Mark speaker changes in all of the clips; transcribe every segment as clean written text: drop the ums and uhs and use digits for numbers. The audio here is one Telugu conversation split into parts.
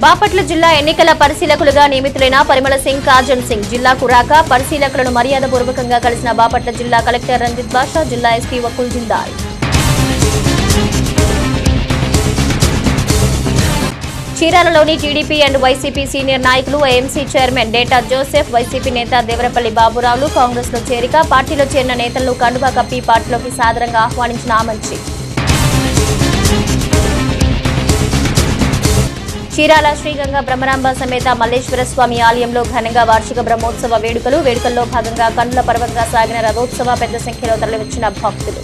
Speaker 1: బాపట్ల జిల్లా ఎన్నికల పరిశీలకులుగా నియమితులైన పరిమళ సింగ్ కాజన్ సింగ్ జిల్లాకు రాక పరిశీలకులను మర్యాదపూర్వకంగా కలిసిన బాపట్ల జిల్లా కలెక్టర్ రంజిత్ బాషా, జిల్లా ఎస్పీ వకుల్ జిందాల్. చీరాలలోని టీడీపీ అండ్ వైసీపీ సీనియర్ నాయకులు AMC chairman Data Joseph, YCP నేత దేవరపల్లి బాబురావులు కాంగ్రెస్ లో చేరిక, పార్టీలో చేరిన నేతలను కండువా కప్పి పార్టీలోకి సాదరంగా ఆహ్వానించిన ఆమంచి. చీరాల శ్రీగంగా బ్రహ్మరాంబ సమేత మల్లేశ్వర స్వామి ఆలయంలో ఘనంగా వార్షిక బ్రహ్మోత్సవ వేడుకల్లో భాగంగా కన్నుల పర్వంగా సాగిన రథోత్సవ పెద్ద సంఖ్యలో తరలివచ్చిన భక్తులు.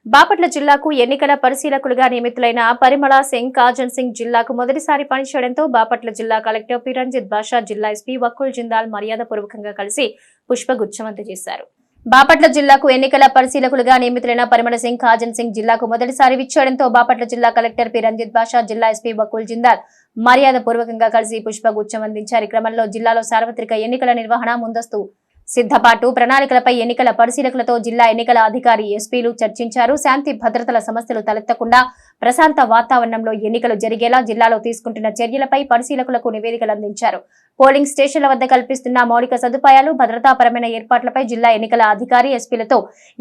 Speaker 1: బాపట్ల జిల్లాకు ఎన్నికల పరిశీలకులుగా నియమితులైన పరిమళ సింగ్ కాజన్ సింగ్ జిల్లాకు మొదటిసారి పనిచేయడంతో బాపట్ల జిల్లా కలెక్టర్ పి రంజిత్ బాషా, జిల్లా ఎస్పీ వకుల్ జిందాల్ మర్యాదపూర్వకంగా కలిసి పుష్పగుచ్చం అందజేశారు. బాపట్ల జిల్లాకు ఎన్నికల పరిశీలకులుగా నియమితులైన పరిమళ సింగ్ కాజన్ సింగ్ జిల్లాకు మొదటిసారి విచ్చేయడంతో బాపట్ల జిల్లా కలెక్టర్ పి రంజిత్ బాషా, జిల్లా ఎస్పీ వకుల్ జిందాల్ మర్యాదపూర్వకంగా కలిసి పుష్పగుచ్చం అందించారు. ఈ క్రమంలో జిల్లాలో సార్వత్రిక ఎన్నికల నిర్వహణ, ముందస్తు సిద్ధపాటు ప్రణాళికలపై ఎన్నికల పరిశీలకులతో జిల్లా ఎన్నికల అధికారి, ఎస్పీలు చర్చించారు. శాంతి భద్రతల సమస్యలు తలెత్తకుండా ప్రశాంత వాతావరణంలో ఎన్నికలు జరిగేలా జిల్లాలో తీసుకుంటున్న చర్యలపై పరిశీలకులకు నివేదికలు అందించారు. పోలింగ్ స్టేషన్ల వద్ద కల్పిస్తున్న మౌలిక సదుపాయాలు, భద్రతాపరమైన ఏర్పాట్లపై జిల్లా ఎన్నికల అధికారి, ఎస్పీలతో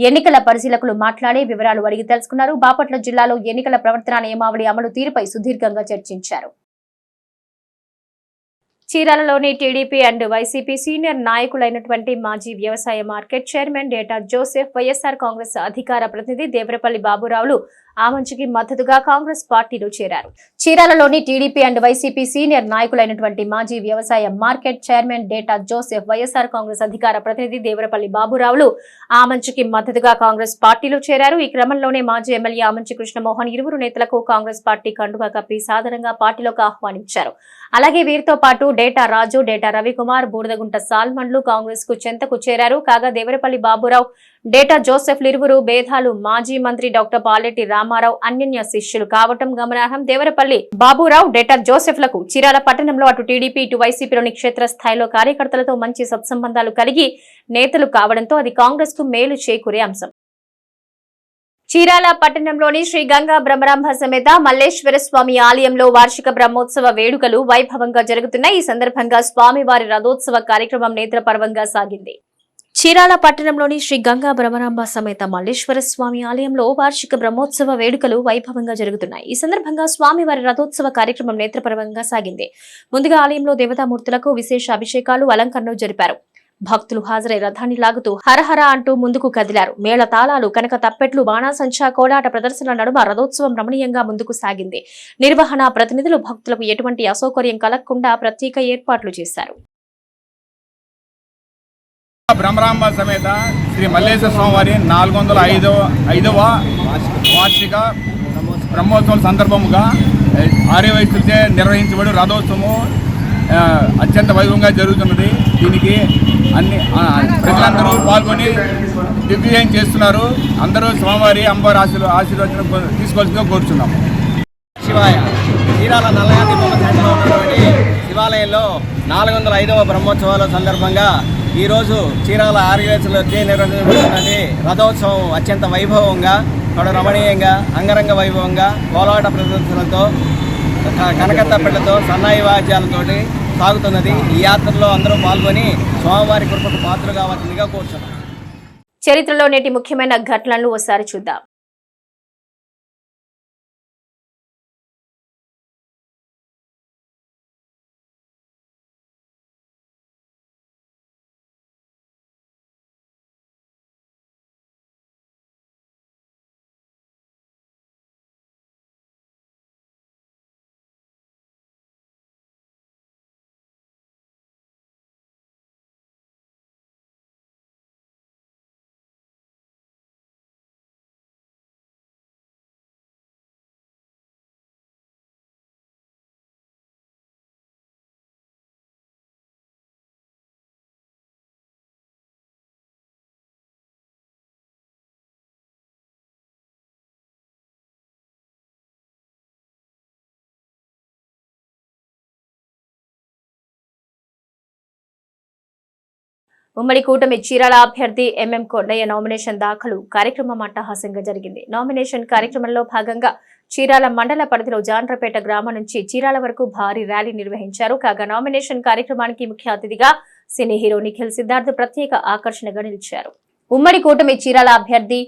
Speaker 1: ఎన్నికల పరిశీలకులు మాట్లాడి వివరాలు అడిగి తెలుసుకున్నారు. బాపట్ల జిల్లాలో ఎన్నికల ప్రవర్తన నియమావళి అమలు తీరుపై సుదీర్ఘంగా చర్చించారు. చీరాలలోని టీడీపీ అండ్ వైసీపీ సీనియర్ నాయకులైనటువంటి మాజీ వ్యవసాయ market chairman Data Joseph, YSR Congress అధికార ప్రతినిధి దేవరపల్లి బాబురావులు ఆమంచికి మద్దతుగా కాంగ్రెస్ పార్టీలో చేరారు. చీరాలలోని టీడీపీ అండ్ వైసీపీ సీనియర్ నాయకులైనటువంటి మాజీ వ్యవసాయ market chairman Data Joseph, YSR Congress అధికార ప్రతినిధి దేవరపల్లి బాబురావులు ఆమంచికి మద్దతుగా కాంగ్రెస్ పార్టీలో చేరారు. ఈ క్రమంలోనే మాజీ ఎమ్మెల్యే ఆమంచి కృష్ణమోహన్ ఇరువురు నేతలకు కాంగ్రెస్ పార్టీ కండువా కప్పి సాదరంగా పార్టీలోకి ఆహ్వానించారు. అలాగే వీరితో పాటు డేటా రాజు, డేటా రవికుమార్, బూడిదగుంట సాల్మన్లు కాంగ్రెస్ కు చెంతకు చేరారు. కాగా దేవరపల్లి బాబురావు, డేటా జోసెఫ్లు ఇరువురు భేదాలు మాజీ మంత్రి డాక్టర్ పాలెటి రామారావు అన్యోన్య శిష్యులు కావటం గమనార్హం. దేవరపల్లి బాబురావు, డేటా జోసెఫ్లకు చీరాల పట్టణంలో అటు టీడీపీ ఇటు వైసీపీలోని క్షేత్రస్థాయిలో కార్యకర్తలతో మంచి సత్సంబంధాలు కలిగి నేతలు కావడంతో అది కాంగ్రెస్ కు మేలు చేకూరే అంశం. చీరాల పట్టణంలోని శ్రీ గంగా బ్రహ్మరాంబ సమేత మల్లేశ్వర స్వామి ఆలయంలో వార్షిక బ్రహ్మోత్సవ వేడుకలు వైభవంగా జరుగుతున్నాయి. ఈ సందర్భంగా స్వామివారి రథోత్సవ కార్యక్రమం నేత్రపర్వంగా సాగింది. చీరాల పట్టణంలోని శ్రీ గంగా బ్రహ్మరాంబ సమేత మల్లేశ్వర స్వామి ఆలయంలో వార్షిక బ్రహ్మోత్సవ వేడుకలు వైభవంగా జరుగుతున్నాయి. ఈ సందర్భంగా స్వామివారి రథోత్సవ కార్యక్రమం నేత్రపర్వంగా సాగింది. ముందుగా ఆలయంలో దేవతామూర్తులకు విశేష అభిషేకాలు, అలంకరణలు జరిపారు. భక్తులు హాజరై రథాన్ని లాగుతూ హరహర అంటూ ముందుకు కదిలారు. మేళ తాళాలు, కనక తప్పెట్లు, బాణాసంచా, కోలాట ప్రదర్శనల నడుమ రథోత్సవం రమణీయంగా ముందుకు సాగింది. నిర్వహణ ప్రతినిధులు భక్తులకు ఎటువంటి అసౌకర్యం కలగకుండా ప్రత్యేక ఏర్పాట్లు చేశారు.
Speaker 2: బ్రహ్మరాంబ సమేత శ్రీ మల్లేశ్వర స్వామివారి 405వ వార్షిక బ్రహ్మోత్సవం సందర్భముగా ఆర్యవైశ్యులచే నిర్వహించబడి రథోత్సవం అత్యంత వైభవంగా జరుగుతున్నది. దీనికి అన్ని ప్రజలందరూ పాల్గొని దిగ్విజయం చేస్తున్నారు. అందరూ స్వామివారి అమ్మవారి ఆశీర్వచనం తీసుకోవాల్సిందిగా కోరుచున్నాము.
Speaker 3: శివాయ చీరాల నల్లగంటి బొమ్మలో ఉన్నటువంటి శివాలయంలో 405వ బ్రహ్మోత్సవాల సందర్భంగా ఈరోజు చీరాల ఆర్యవేశ్యులచే నిర్వహించబడినటువంటి రథోత్సవం అత్యంత వైభవంగా, రమణీయంగా, అంగరంగ వైభవంగా కోలాట ప్రదర్శనలతో, కనకతప్పెళ్లతో, సన్నాయి వాద్యాలతోటి సాగుతున్నది. ఈ యాత్రలో అందరూ పాల్గొని స్వామివారి కృపకు పాత్రలు కావాల్సిందిగా కోరుచున్నాం.
Speaker 1: చరిత్రలో నేటి ముఖ్యమైన ఘటనలను ఒకసారి చూద్దాం. ఉమ్మడి కూటమి చీరాల అభ్యర్థి ఎంఎం కొండయ్య నామినేషన్ దాఖలు కార్యక్రమం అట్టహాసంగా జరిగింది. నామినేషన్ కార్యక్రమంలో భాగంగా చీరాల మండల పరిధిలో జాండ్రపేట గ్రామం నుంచి చీరాల వరకు భారీ ర్యాలీ నిర్వహించారు. కాగా నామినేషన్ కార్యక్రమానికి ముఖ్య అతిథిగా సినీ హీరో నిఖిల్ సిద్ధార్థ్ ప్రత్యేక ఆకర్షణగా నిలిచారు. ఉమ్మడి కూటమి చీరాల అభ్యర్థి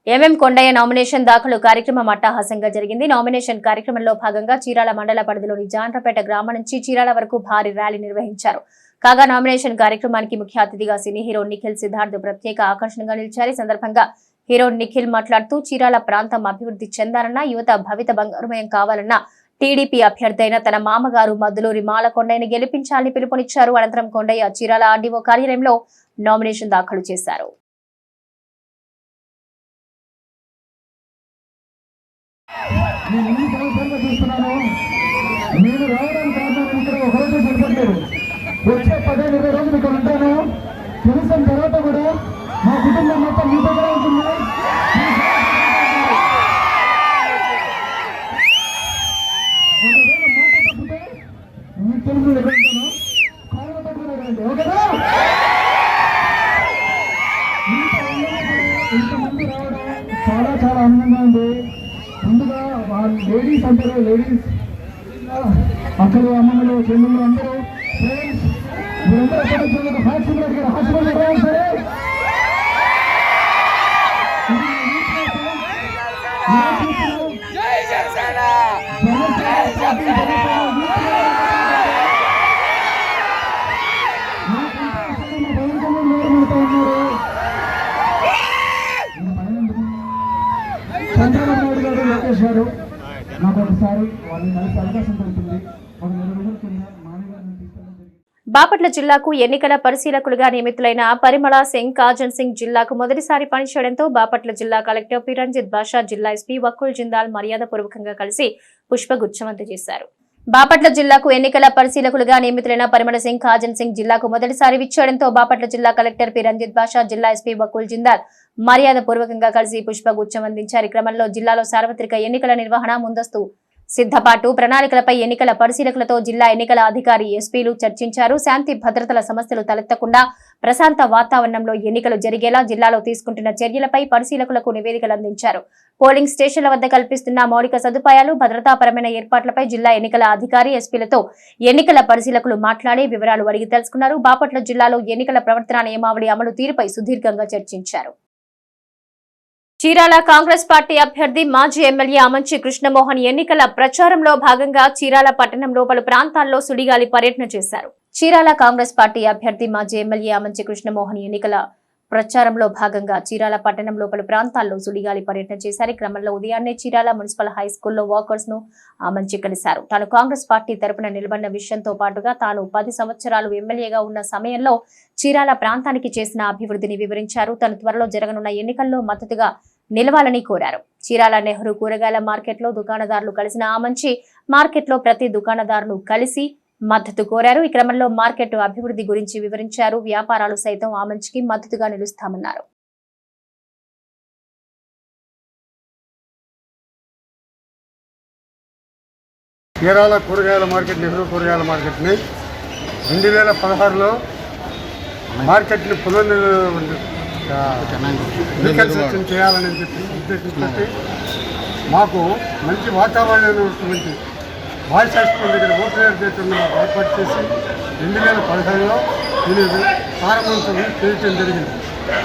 Speaker 1: ఎంఎం కొండయ్య నామినేషన్ దాఖలు కార్యక్రమం అట్టహాసంగా జరిగింది. నామినేషన్ కార్యక్రమంలో భాగంగా చీరాల మండల పరిధిలోని జాండ్రపేట గ్రామం నుంచి చీరాల వరకు భారీ ర్యాలీ నిర్వహించారు. కాగా నామినేషన్ కార్యక్రమానికి ముఖ్య అతిథిగా సినీ హీరో నిఖిల్ సిద్ధార్థ్ ప్రత్యేక ఆకర్షణగా నిలిచారు. ఈ సందర్భంగా హీరో నిఖిల్ మాట్లాడుతూ చీరాల ప్రాంతం అభివృద్ధి చెందాలన్నా, యువత భవిత బంగారుమయం కావాలన్నా టీడీపీ అభ్యర్థి అయిన తన మామగారు మద్దులూరి మాల కొండయ్యని గెలిపించాలని పిలుపునిచ్చారు. అనంతరం కొండయ్య చీరాల ఆర్డీఓ కార్యాలయంలో నామినేషన్ దాఖలు చేశారు.
Speaker 4: వచ్చే 10-20 రోజులు ఇక్కడ ఉంటాను. తెలిసిన తర్వాత కూడా మా కుటుంబం మొత్తం మీ దగ్గర ఉంటుంది. ఒకవేళ మాట తప్పితే మీకు తెలుగు ఎక్కడ ఉంటాను, కాళ్ళ తప్పులు ఎక్కడండి ఓకేనా? ఇంతమంది రావడం చాలా చాలా ఆనందంగా ఉంది. ముందుగా వాళ్ళ లేడీస్ అందరూ, లేడీస్ అక్కలు, అమ్మమ్మలు, చెల్లెళ్ళు అందరూ ఫ్రెండ్స్ మీరందరూ ఎక్కడ వచ్చారు? హాస్పిటల్ సరే చంద్రబాబు నాయుడు గారు, లోకేష్ గారు నాకు ఒకసారి వాళ్ళని కలిసి అవకాశం దొరుకుతుంది. ఒక 2 రోజుల కింద మానగారిని తీసుకెళ్ళడం జరిగింది.
Speaker 1: బాపట్ల జిల్లాకు ఎన్నికల పరిశీలకులుగా నియమితులైన పరిమళ సింగ్ కాజన్ సింగ్ జిల్లాకు మొదటిసారి పనిచేయడంతో బాపట్ల జిల్లా కలెక్టర్ పి రంజిత్ బాషా, జిల్లా ఎస్పీ వకుల్ జిందాల్ మర్యాదపూర్వకంగా కలిసి పుష్పగుచ్చం అందజేశారు. బాపట్ల జిల్లాకు ఎన్నికల పరిశీలకులుగా నియమితులైన పరిమళ సింగ్ కాజన్ సింగ్ జిల్లాకు మొదటిసారి విచ్చేయడంతో బాపట్ల జిల్లా కలెక్టర్ పి రంజిత్ బాషా, జిల్లా ఎస్పీ వకుల్ జిందాల్ మర్యాదపూర్వకంగా కలిసి పుష్పగుచ్చం అందించారు. ఈ క్రమంలో జిల్లాలో సార్వత్రిక ఎన్నికల నిర్వహణ, ముందస్తు సిద్ధపాటు ప్రణాళికలపై ఎన్నికల పరిశీలకులతో జిల్లా ఎన్నికల అధికారి, ఎస్పీలు చర్చించారు. శాంతి భద్రతల సమస్యలు తలెత్తకుండా ప్రశాంత వాతావరణంలో ఎన్నికలు జరిగేలా జిల్లాలో తీసుకుంటున్న చర్యలపై పరిశీలకులకు నివేదికలు అందించారు. పోలింగ్ స్టేషన్ల వద్ద కల్పిస్తున్న మౌలిక సదుపాయాలు, భద్రతాపరమైన ఏర్పాట్లపై జిల్లా ఎన్నికల అధికారి, ఎస్పీలతో ఎన్నికల పరిశీలకులు మాట్లాడి వివరాలు అడిగి తెలుసుకున్నారు. బాపట్ల జిల్లాలో ఎన్నికల ప్రవర్తన నియమావళి అమలు తీరుపై సుదీర్ఘంగా చర్చించారు. చీరాల కాంగ్రెస్ పార్టీ అభ్యర్థి మాజీ ఎమ్మెల్యే ఆమంచి కృష్ణమోహన్ ఎన్నికల ప్రచారంలో భాగంగా చీరాల పట్టణంలో పలు ప్రాంతాల్లో సుడిగాలి పర్యటన చేశారు. చీరాల కాంగ్రెస్ పార్టీ అభ్యర్థి మాజీ ఎమ్మెల్యే ఆమంచి కృష్ణమోహన్ ఎన్నికల ప్రచారంలో భాగంగా చీరాల పట్టణంలో పలు ప్రాంతాల్లో సుడిగాలి పర్యటన చేశారు. ఈ క్రమంలో ఉదయాన్నే చీరాల మున్సిపల్ హై స్కూల్లో వాకర్స్ ను ఆమంచి కలిశారు. తాను కాంగ్రెస్ పార్టీ తరపున నిలబడిన విషయంతో పాటుగా తాను 10 సంవత్సరాలు ఎమ్మెల్యేగా ఉన్న సమయంలో చీరాల ప్రాంతానికి చేసిన అభివృద్ధిని వివరించారు. తను త్వరలో జరగనున్న ఎన్నికల్లో మద్దతుగా నిలవాలని కోరారు. చీరాల నెహ్రూ కూరగాయల మార్కెట్లో దుకాణదారులు కలిసిన ఆమంచి మార్కెట్లో ప్రతి దుకాణదారును కలిసి మద్దతు కోరారు. ఈ క్రమంలో మార్కెట్ అభివృద్ధి గురించి వివరించారు. వ్యాపారాలు సైతం ఆమంచికి మద్దతుగా నిలుస్తామన్నారు.
Speaker 4: చీరాల కూరగాయల మార్కెట్, నెహ్రూ కూరగాయల మార్కెట్ని 2016లో మార్కెట్ని రీకన్స్ట్రక్షన్ చేయాలని చెప్పి ఉద్దేశించి మాకు మంచి వాతావరణమైనటువంటి బాయ్స్ హై స్కూల్ దగ్గర ఓపెన్ థియేటర్ను ఏర్పాటు చేసి 2015లో దీన్ని ప్రారంభోత్సవం చేయడం జరిగింది.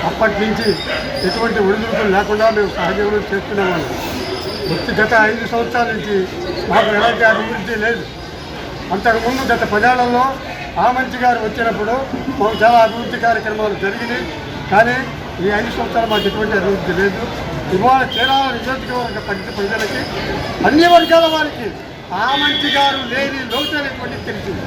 Speaker 4: అప్పటి నుంచి ఎటువంటి ఒడిదుడుకులు లేకుండా మేము సహజీవనం చేస్తున్నామని గత 5 సంవత్సరాల నుంచి మాకు ఎలాంటి అభివృద్ధి లేదు. అంతకుముందు గత 10 ఏళ్లలో ఆమంచి గారు వచ్చినప్పుడు మాకు చాలా అభివృద్ధి కార్యక్రమాలు జరిగినాయి. కానీ ఈ 5 సంవత్సరాలు మాకు ఎటువంటి అభివృద్ధి లేదు. ఇవాళ చీరాల నియోజకవర్గ ప్రజలకి, అన్ని వర్గాల వారికి ఆమంచి గారు లేని లోటు అనేటువంటి తెలిసింది.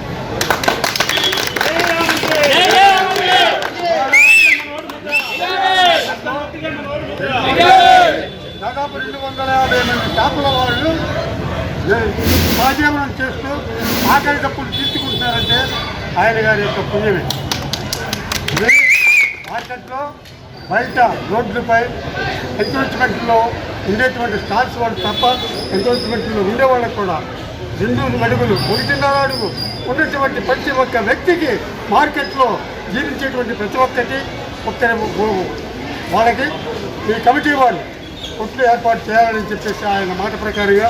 Speaker 4: దాదాపు 250 మంది షాపుల వాళ్ళు సహజీవనం చేస్తూ ఆఖరి తప్పులు తీర్చుకుంటున్నారంటే ఆయన గారి యొక్క పుణ్యమే. మార్కెట్లో బయట రోడ్లపై ఎంక్రోచ్మెంట్లో ఉండేటువంటి స్టాల్స్ వాళ్ళు తప్ప ఎంక్రోచ్మెంట్లో ఉండేవాళ్ళకు కూడా 2 అడుగులు 1.5 అడుగు ఉన్నటువంటి ప్రతి ఒక్క వ్యక్తికి మార్కెట్లో జీవించేటువంటి ప్రతి ఒక్కటి వాళ్ళకి ఈ కమిటీ వాళ్ళు కొట్లు ఏర్పాటు చేయాలని చెప్పేసి ఆయన మాట ప్రకారంగా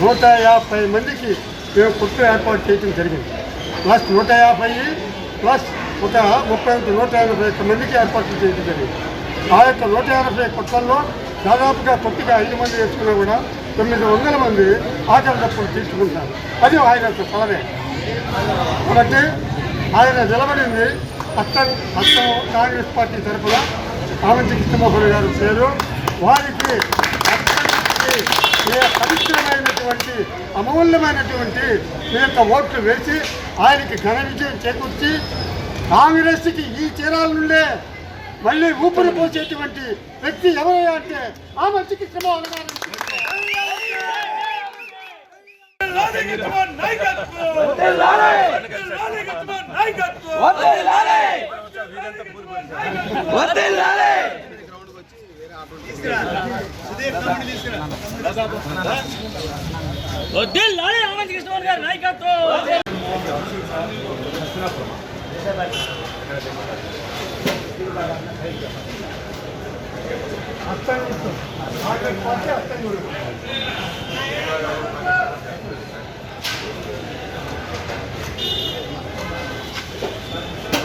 Speaker 4: 150 మందికి మేము కొట్లు ఏర్పాటు చేయడం జరిగింది. ప్లస్ 150 ప్లస్ ఒక 180 మందికి ఏర్పాటు చేయడం జరిగింది. ఆ యొక్క 150 కొట్లల్లో దాదాపుగా కొత్తగా 5 మంది వేసుకున్నా కూడా 900 మంది ఆకలి డబ్బులు తీసుకుంటారు. అది ఆయన సలహే. కాబట్టి ఆయన నిలబడింది అస్తం కాంగ్రెస్ పార్టీ తరఫున ఆమంచి కృష్ణమోహన్ గారు పేరు. వారికి పవిత్రమైనటువంటి అమూల్యమైనటువంటి మీ యొక్క ఓట్లు వేసి ఆయనకి ఘన విజయం చేకూర్చి కాంగ్రెస్కి ఈ చీరాల నుండే మళ్ళీ ఊపిరి పోసేటువంటి వ్యక్తి ఎవరయ్యా అంటే ఆమంచి కృష్ణమోహన్ గారు.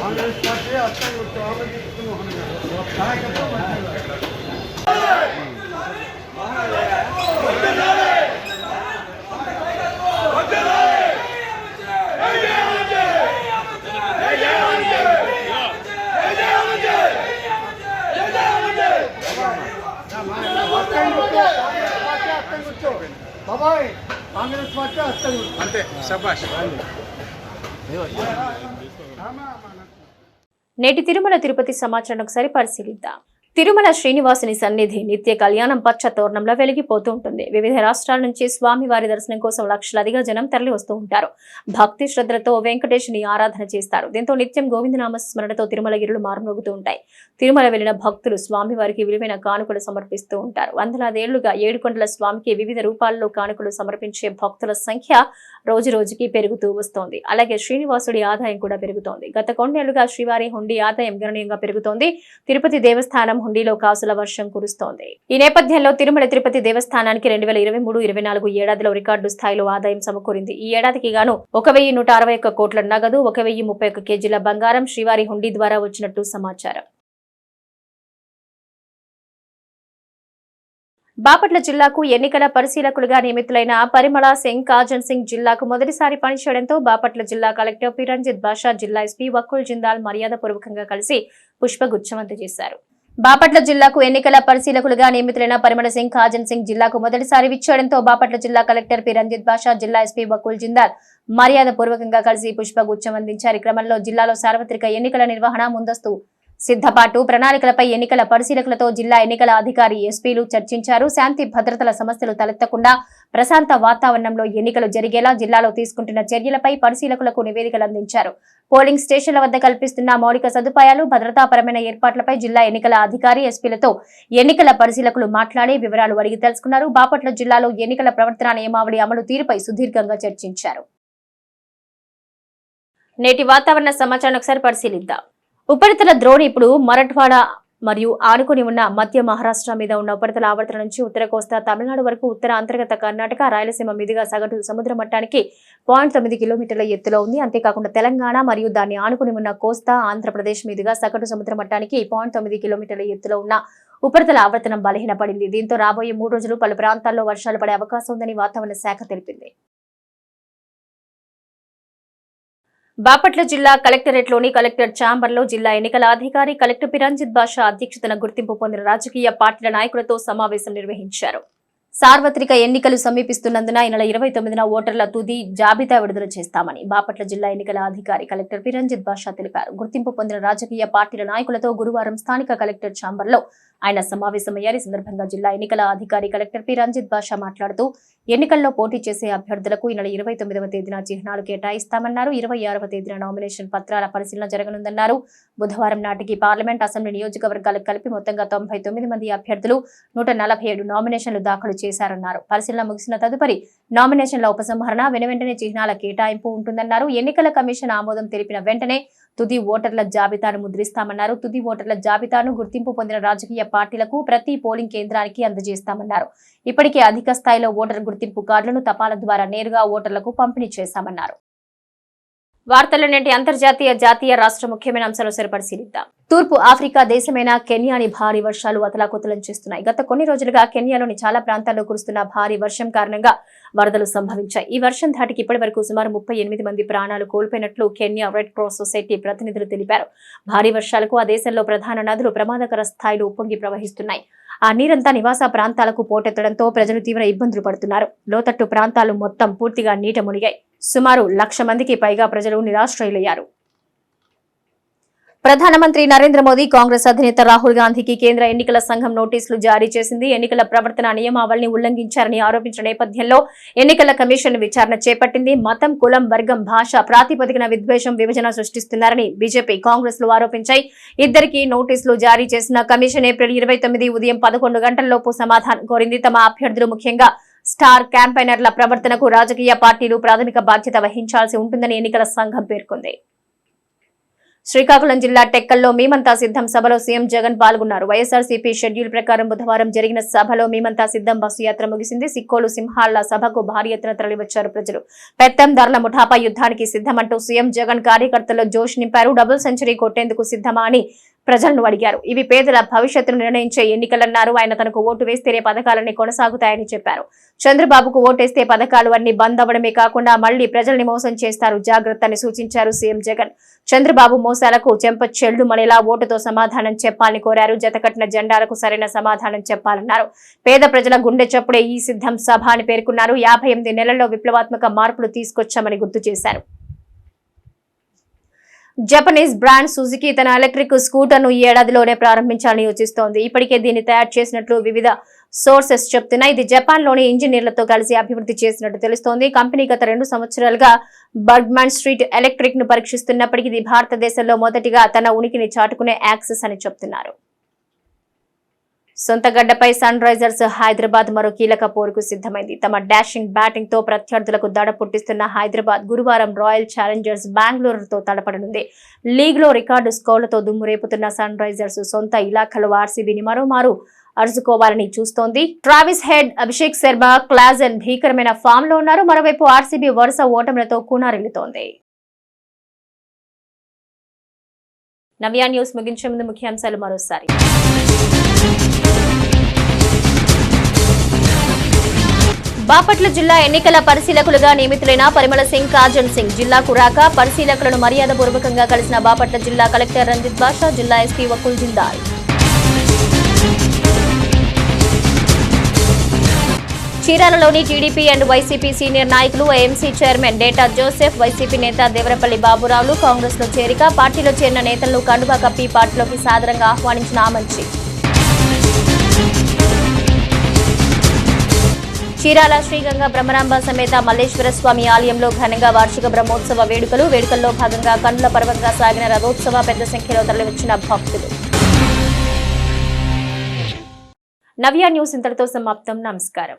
Speaker 4: కాంగ్రెస్ పార్టీ అర్థం బాబాయ్ కాంగ్రెస్ పార్టీ అర్థం అంతే శభాష్.
Speaker 1: నేటి తిరుమల తిరుపతి సమాచారం ఒకసారి పరిశీలిద్దాం. తిరుమల శ్రీనివాసుని సన్నిధి నిత్య కళ్యాణం పచ్చ తోరణంలో వెలిగిపోతూ ఉంటుంది. వివిధ రాష్ట్రాల నుంచి స్వామివారి దర్శనం కోసం లక్షలాదిగా జనం తరలి వస్తూ ఉంటారు. భక్తి శ్రద్ధలతో వెంకటేశుని ఆరాధన చేస్తారు. దీంతో నిత్యం గోవిందనామ స్మరణతో తిరుమలగిరులు మారుమోగుతూ ఉంటాయి. తిరుమల వెళ్లిన భక్తులు స్వామివారికి విలువైన కానుకలు సమర్పిస్తూ ఉంటారు. వందలాదేళ్లుగా ఏడుకొండల స్వామికి వివిధ రూపాల్లో కానుకలు సమర్పించే భక్తుల సంఖ్య రోజు రోజుకి పెరుగుతూ వస్తోంది. అలాగే శ్రీనివాసుడి ఆదాయం కూడా పెరుగుతోంది. గత కొన్నేళ్లుగా శ్రీవారి హుండీ ఆదాయం గణనీయంగా పెరుగుతోంది. తిరుపతి దేవస్థానం హుండీలో కాసుల వర్షం కురుస్తోంది. ఈ నేపథ్యంలో తిరుమల తిరుపతి దేవస్థానానికి 2023-24 ఏడాదిలో రికార్డు స్థాయిలో ఆదాయం సమకూరింది. ఈ ఏడాదికి గాను 1161 కోట్ల నగదు, 1031 కేజీల బంగారం శ్రీవారి హుండీ ద్వారా వచ్చినట్టు సమాచారం. బాపట్ల జిల్లాకు ఎన్నికల పరిశీలకులుగా నియమితులైన పరిమళ సింగ్ కాజన్ సింగ్ జిల్లాకు మొదటిసారి పనిచేయడంతో బాపట్ల జిల్లా కలెక్టర్ పి రంజిత్ బాషా జిల్లా ఎస్పీ వకుల్ జిందాల్ మర్యాదపూర్వకంగా కలిసి పుష్పగుచ్చం అందజేశారు. బాపట్ల జిల్లాకు ఎన్నికల పరిశీలకులుగా నియమితులైన పరిమళ సింగ్ కాజన్ సింగ్ జిల్లాకు మొదటిసారి విచ్చేయడంతో బాపట్ల జిల్లా కలెక్టర్ పి రంజిత్ బాషా జిల్లా ఎస్పీ వకుల్ జిందాల్ మర్యాదపూర్వకంగా కలిసి పుష్పగుచ్చం అందించారు. ఈ క్రమంలో జిల్లాలో సార్వత్రిక ఎన్నికల నిర్వహణ ముందస్తు సిద్ధపాటు ప్రణాళికలపై ఎన్నికల పరిశీలకులతో జిల్లా ఎన్నికల అధికారి ఎస్పీలు చర్చించారు. శాంతి భద్రతల సమస్యలు తలెత్తకుండా ప్రశాంత వాతావరణంలో ఎన్నికలు జరిగేలా జిల్లాలో తీసుకుంటున్న చర్యలపై పరిశీలకులకు నివేదికలు అందించారు. పోలింగ్ స్టేషన్ల వద్ద కల్పిస్తున్న మౌలిక సదుపాయాలు, భద్రతాపరమైన ఏర్పాట్లపై జిల్లా ఎన్నికల అధికారి ఎస్పీలతో ఎన్నికల పరిశీలకులు మాట్లాడి వివరాలు అడిగి తెలుసుకున్నారు. బాపట్ల జిల్లాలో ఎన్నికల ప్రవర్తన నియమావళి అమలు తీరుపై సుదీర్ఘంగా చర్చించారు. నేటి వాతావరణ సమాచారం ఒకసారి పరిశీలిద్దాం. ఉపరితల ద్రోణి ఇప్పుడు మరాఠ్వాడా మరియు ఆనుకుని ఉన్న మధ్య మహారాష్ట్ర మీద ఉన్న ఉపరితల ఆవర్తన నుంచి ఉత్తర కోస్తా తమిళనాడు వరకు ఉత్తర అంతర్గత కర్ణాటక రాయలసీమ మీదుగా సగటు సముద్ర మట్టానికి 0.9 కిలోమీటర్ల ఎత్తులో ఉంది. అంతేకాకుండా తెలంగాణ మరియు దాన్ని ఆనుకుని ఉన్న కోస్తా ఆంధ్రప్రదేశ్ మీదుగా సగటు సముద్ర మట్టానికి 0.9 కిలోమీటర్ల ఎత్తులో ఉన్న ఉపరితల ఆవర్తనం బలహీనపడింది. దీంతో రాబోయే 3 రోజులు పలు ప్రాంతాల్లో వర్షాలు పడే అవకాశం ఉందని వాతావరణ శాఖ తెలిపింది. బాపట్ల జిల్లా కలెక్టరేట్లోని కలెక్టర్ ఛాంబర్లో జిల్లా ఎన్నికల అధికారి కలెక్టర్ పి రంజిత్ బాషా అధ్యక్షతన గుర్తింపు పొందిన రాజకీయ పార్టీల నాయకులతో సమావేశం నిర్వహించారు. సార్వత్రిక ఎన్నికలు సమీపిస్తున్నందున ఈ నెల 29న ఓటర్ల తుది జాబితా విడుదల చేస్తామని బాపట్ల జిల్లా ఎన్నికల అధికారి కలెక్టర్ పి రంజిత్ బాషా తెలిపారు. గుర్తింపు పొందిన రాజకీయ పార్టీల నాయకులతో గురువారం స్థానిక కలెక్టర్ ఛాంబర్లో ఆయన సమావేశమయ్యారు. ఈ సందర్భంగా జిల్లా ఎన్నికల అధికారి కలెక్టర్ పి రంజిత్ బాషా మాట్లాడుతూ ఎన్నికల్లో పోటీ చేసే అభ్యర్థులకు ఈ నెల 29వ తేదీన చిహ్నాలు కేటాయిస్తామన్నారు. 26వ తేదీన నామినేషన్ పత్రాల పరిశీలన జరగనుందన్నారు. బుధవారం నాటికి పార్లమెంట్, అసెంబ్లీ నియోజకవర్గాలకు కలిపి మొత్తంగా 99 మంది అభ్యర్థులు 147 నామినేషన్లు దాఖలు చేశారన్నారు. పరిశీలన ముగిసిన తదుపరి నామినేషన్ల ఉపసంహరణ, వెనువెంటనే చిహ్నాల కేటాయింపు ఉంటుందన్నారు. ఎన్నికల కమిషన్ ఆమోదం తెలిపిన వెంటనే తుది ఓటర్ల జాబితాను ముద్రిస్తామన్నారు. తుది ఓటర్ల జాబితాను గుర్తింపు పొందిన రాజకీయ పార్టీలకు ప్రతి పోలింగ్ కేంద్రానికి అందజేస్తామన్నారు. ఇప్పటికే అధిక స్థాయిలో ఓటర్ గుర్తింపు కార్డులను తపాలా ద్వారా నేరుగా ఓటర్లకు పంపిణీ చేశామన్నారు. వార్తల నేటి అంతర్జాతీయ జాతీయ రాష్ట్ర ముఖ్యమైన అంశాలు పరిశీలిద్దాం. తూర్పు ఆఫ్రికా దేశమైన కెన్యాని భారీ వర్షాలు అతలాకుతలం చేస్తున్నాయి. గత కొన్ని రోజులుగా కెన్యాలోని చాలా ప్రాంతాల్లో కురుస్తున్న భారీ వర్షం కారణంగా వరదలు సంభవించాయి. ఈ వర్షం ధాటికి ఇప్పటి వరకు సుమారు 38 మంది ప్రాణాలు కోల్పోయినట్లు కెన్యా రెడ్ క్రాస్ సొసైటీ ప్రతినిధులు తెలిపారు. భారీ వర్షాలకు ఆ దేశంలో ప్రధాన నదులు ప్రమాదకర స్థాయిలో ఉప్పొంగి ప్రవహిస్తున్నాయి. ఆ నీరంతా నివాస ప్రాంతాలకు పోటెత్తడంతో ప్రజలు తీవ్ర ఇబ్బందులు పడుతున్నారు. లోతట్టు ప్రాంతాలు మొత్తం పూర్తిగా నీట మునిగాయి. సుమారు 1,00,000 మందికి పైగా ప్రజలు నిరాశ్రయులయ్యారు. ప్రధానమంత్రి నరేంద్ర మోదీ కాంగ్రెస్ అధినేత రాహుల్ గాంధీకి కేంద్ర ఎన్నికల సంఘం నోటీసులు జారీ చేసింది. ఎన్నికల ప్రవర్తన నియమావళిని ఉల్లంఘించారని ఆరోపించిన నేపథ్యంలో ఎన్నికల కమిషన్ విచారణ చేపట్టింది. మతం, కులం, వర్గం, భాష ప్రాతిపదికన విద్వేషం, విభజన సృష్టిస్తున్నారని బీజేపీ, కాంగ్రెస్ లు ఆరోపించాయి. ఇద్దరికి నోటీసులు జారీ చేసిన కమిషన్ ఏప్రిల్ 29 ఉదయం 11 గంటలలోపు సమాధానం కోరింది. తమ అభ్యర్థులు, ముఖ్యంగా స్టార్ క్యాంపెయినర్ల ప్రవర్తనకు రాజకీయ పార్టీలు ప్రాథమిక బాధ్యత వహించాల్సి ఉంటుందని ఎన్నికల సంఘం పేర్కొంది. శ్రీకాకుళం జిల్లా టెక్కల్లో మేమంతా సిద్ధం సభలో సీఎం జగన్ పాల్గొన్నారు. వైఎస్ఆర్సీపీ షెడ్యూల్ ప్రకారం బుధవారం జరిగిన సభలో మేమంతా సిద్ధం బస్సు యాత్ర ముగిసింది. సిక్కోలు, సింహాళ్ల సభకు భారీ ఎత్తున తరలివచ్చారు ప్రజలు. పెత్తందారుల ముఠాపై యుద్ధానికి సిద్ధమంటూ సీఎం జగన్ కార్యకర్తల్లో జోష్ నింపారు. డబుల్ సెంచరీ కొట్టేందుకు సిద్ధమా అని ప్రజలను అడిగారు. ఇవి పేదల భవిష్యత్తును నిర్ణయించే ఎన్నికలన్నారు. ఆయన తనకు ఓటు వేస్తేనే పథకాలన్నీ కొనసాగుతాయని చెప్పారు. చంద్రబాబుకు ఓటేస్తే పథకాలు అన్ని బంద్ అవ్వడమే కాకుండా మళ్లీ ప్రజల్ని మోసం చేస్తారు, జాగ్రత్త అని సూచించారు సీఎం జగన్. చంద్రబాబు మోసాలకు చెంప చెల్లు మనేలా ఓటుతో సమాధానం చెప్పాలని కోరారు. జతకట్టిన జెండాలకు సరైన సమాధానం చెప్పాలన్నారు. పేద ప్రజల గుండె చప్పుడే ఈ సిద్ధం సభ అని పేర్కొన్నారు. 58 నెలల్లో విప్లవాత్మక మార్పులు తీసుకొచ్చామని గుర్తు చేశారు. జపనీస్ బ్రాండ్ సుజుకి తన ఎలక్ట్రిక్ స్కూటర్ను ఈ ఏడాదిలోనే ప్రారంభించాలని యోచిస్తోంది. ఇప్పటికే దీన్ని తయారు చేసినట్లు వివిధ సోర్సెస్ చెప్తున్నాయి. ఇది జపాన్లోని ఇంజనీర్లతో కలిసి అభివృద్ధి చేసినట్టు తెలుస్తోంది. కంపెనీ గత 2 సంవత్సరాలుగా బర్గ్మాన్ స్ట్రీట్ ఎలక్ట్రిక్ ను పరీక్షిస్తున్నప్పటికీ ఇది భారతదేశంలో మొదటిగా తన ఉనికిని చాటుకునే యాక్సెస్ అని చెప్తున్నారు. సొంత గడ్డపై సన్ రైజర్స్ హైదరాబాద్ మరో కీలక పోరుకు సిద్ధమైంది. తమ డాషింగ్ బ్యాటింగ్ తో ప్రత్యర్థులకు దడ పుట్టిస్తున్న హైదరాబాద్ గురువారం రాయల్ ఛాలెంజర్స్ బెంగళూరుతో తలపడనుంది. లీగ్ లో రికార్డు స్కోర్లతో దుమ్ము రేపుతున్న సన్ రైజర్స్ సొంత ఇలాఖలో ఆర్సీబీని మరోమారు అరుచుకోవాలని చూస్తోంది. Travis Head, Abhishek Sharma, Klaasen భీకరమైన ఫామ్ లో ఉన్నారు. మరోవైపు ఆర్సీబీ వరుస ఓటములతో కూనారిల్లుతోంది. నవ్య న్యూస్ ముగించే ముందు ముఖ్యాంశాలు మరోసారి. బాపట్ల జిల్లా ఎన్నికల పరిశీలకులుగా నియమితులైన పరిమళ సింగ్, కాజల్ సింగ్ జిల్లాకు రాక పరిశీలకులను మర్యాదపూర్వకంగా కలిసిన బాపట్ల జిల్లా కలెక్టర్ రంజిత్ బాషా, జిల్లా ఎస్పీ వకుల్ జిందాల్. చీరాలలోని టీడీపీ అండ్ వైసీపీ సీనియర్ నాయకులు, AMC chairman Data Joseph, YCP నేత దేవరపల్లి బాబురావులు కాంగ్రెస్ లో చేరిక, పార్టీలో చేరిన నేతలను కండువా కప్పి పార్టీలోకి సాదరంగా ఆహ్వానించిన ఆమంచి. చీరాల శ్రీగంగా బ్రహ్మరాంబ సమేత మల్లేశ్వర స్వామి ఆలయంలో ఘనంగా వార్షిక బ్రహ్మోత్సవ వేడుకల్లో భాగంగా కన్నుల పర్వంగా సాగిన రథోత్సవ పెద్ద సంఖ్యలో తరలివచ్చిన భక్తులు. నవ్య న్యూస్ ఇంతటితో సమాప్తం. నమస్కారం.